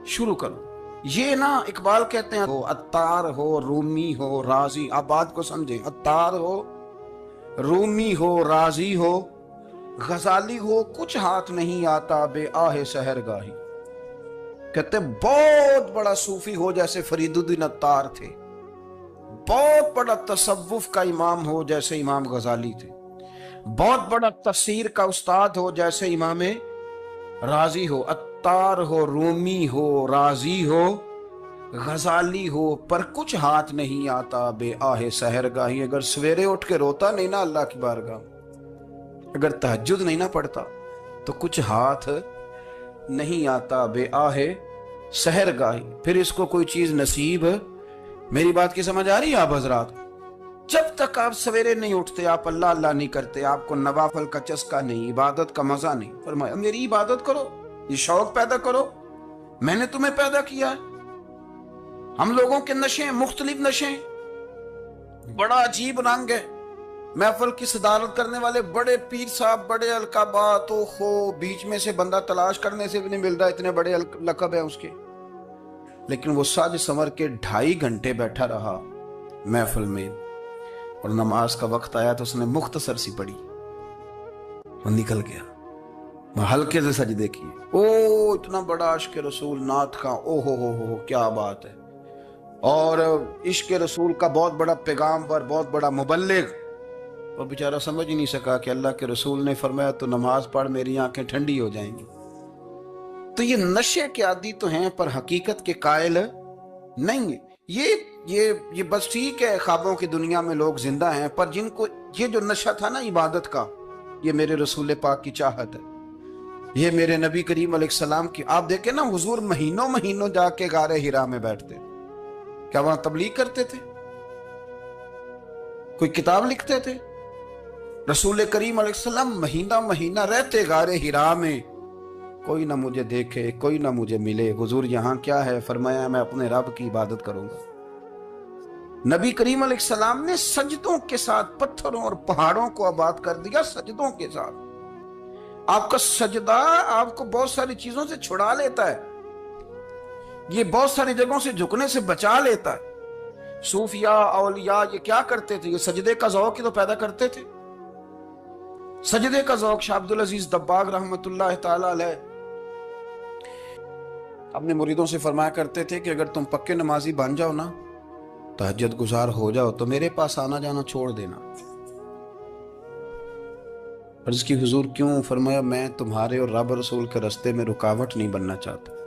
शुरू करो। ये ना इकबाल कहते हैं, हो अत्तार हो, रूमी हो, राजी, आप बात को समझें, अत्तार हो, रूमी हो, राजी हो, गजाली हो, कुछ हाथ नहीं आता बे आहे सहरगाही। कहते बहुत बड़ा सूफी हो जैसे फरीदुद्दीन अत्तार थे, बहुत बड़ा तसव्वुफ का इमाम हो जैसे इमाम गजाली थे, बहुत बड़ा तफसीर का उस्ताद हो जैसे इमाम राजी हो, अत्तार हो, रूमी हो, राजी हो, गजाली हो, पर कुछ हाथ नहीं आता बे आहे सहरगाही। अगर सवेरे उठ के रोता नहीं ना अल्लाह की बारगाह, अगर तहज्जुद नहीं ना पढ़ता, तो कुछ हाथ नहीं आता बे आहे सहरगाही। फिर इसको कोई चीज नसीब, मेरी बात की समझ आ रही है आप हजरात? जब तक आप सवेरे नहीं उठते, आप अल्लाह अल्लाह नहीं करते, आपको नवाफल का चस्का नहीं, इबादत का मजा नहीं, फरमाया मेरी इबादत करो, ये शौक पैदा करो, मैंने तुम्हें पैदा किया है। हम लोगों के नशे, मुख्तलिफ नशे, बड़ा अजीब रंग है। महफिल की सदारत करने वाले बड़े पीर साहब, बड़े अलकाबात, हो बीच में से बंदा तलाश करने से भी नहीं मिल रहा, इतने बड़े लकब है उसके, लेकिन वो साज संवर के 2.5 घंटे बैठा रहा महफिल में, और नमाज का वक्त आया तो उसने मुख्तसर सी पढ़ी, वो निकल गया, हल्के से सजदे किए। ओ इतना बड़ा इश्क रसूल नात का, ओ हो क्या बात है। और इश्क रसूल का बहुत बड़ा पैगाम्बर, बहुत बड़ा मुबल्लिग, और बेचारा समझ ही नहीं सका कि अल्लाह के रसूल ने फरमाया तो नमाज पढ़, मेरी आंखें ठंडी हो जाएंगी। तो ये नशे के आदी तो हैं, पर हकीकत के कायल नहीं है। ये बस ठीक है, ख्वाबों की दुनिया में लोग जिंदा हैं, पर जिनको ये जो नशा था ना इबादत का, ये मेरे रसूल पाक की चाहत है, ये मेरे नबी करीम अलैहिस्सलाम की। आप देखें ना, हुजूर महीनों महीनों जाके गारे हिरा में बैठते, क्या वहां तबलीग करते थे, कोई किताब लिखते थे? रसूल करीम अलैहिस्सलाम महीना महीना रहते गारे हिरा में, कोई ना मुझे देखे, कोई ना मुझे मिले, हुजूर यहाँ क्या है? फरमाया मैं अपने रब की इबादत करूंगा। नबी करीम अलैहिस्सलाम ने सजदों के साथ पत्थरों और पहाड़ों को आबाद कर दिया, सजदों के साथ। आपका सजदा आपको बहुत सारी चीजों से छुड़ा लेता है, ये बहुत सारी जगहों से झुकने से बचा लेता है। सूफिया औलिया ये क्या करते थे? ये सजदे का ज़ौक़ ही तो पैदा करते थे, सजदे का ज़ौक़। शाह अब्दुल अजीज दब्बाग रहमतुल्लाह ताला अलैह अपने मुरीदों से फरमाया करते थे कि अगर तुम पक्के नमाजी बन जाओ ना, तहज्जुद गुजार हो जाओ, तो मेरे पास आना जाना छोड़ देना। अर्ज़ की हुजूर क्यों? फरमाया मैं तुम्हारे और रब रसूल के रास्ते में रुकावट नहीं बनना चाहता।